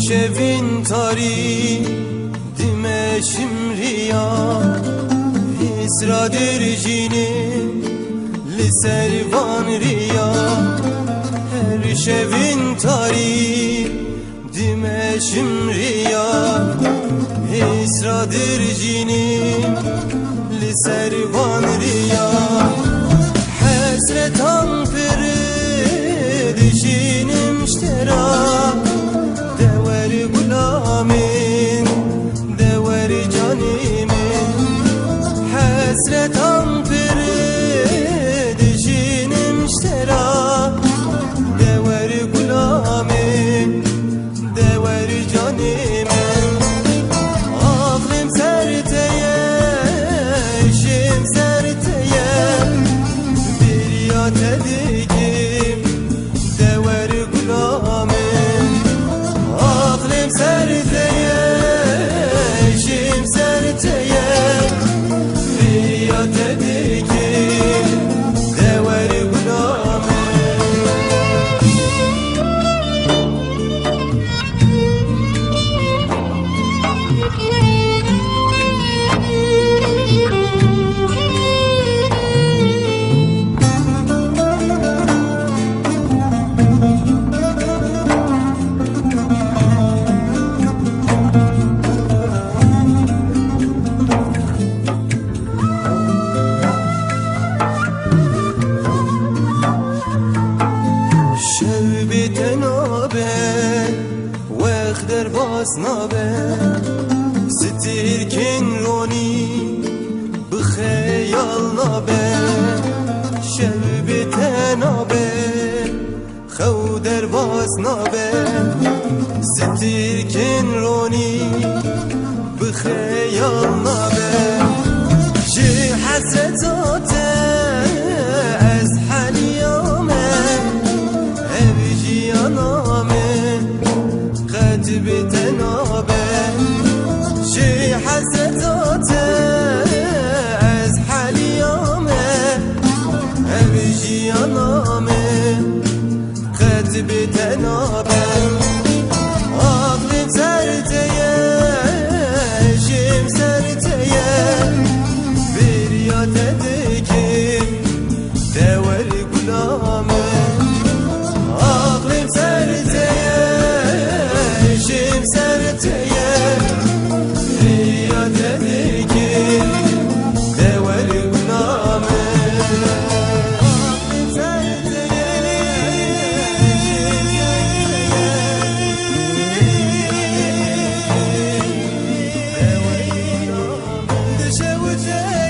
شوین تاری دم شمریا اسرا درجینی لسروان ریا هر شوین تاری دم شمریا اسرا درجینی لسروان ریا حسرتان پر دشینم اشترا غلامين دور جاني من حسرتان برد جينم اشترا دور غلامين دور جاني من عقلم سرتيه شم سرتيه بريات ديكم دور غلامين سرتيه شم سرتيه رياض ديكي دور غلامي واخدر باس نابه ستيركن روني بخيال نابه شربت نابه خودر باس نابه ستيركن روني بخيال نابه جي حسرتاته از حليامه ابجي انامه بتنابه شي حسرتاته از حليامه ابجي انامه خد بتنابه عقلم سرتيه شم سرتيه بريات ديكم دور غلامه عقلم سرتيه شم سرتيه رياض ديكي دور غلامه دشه وجه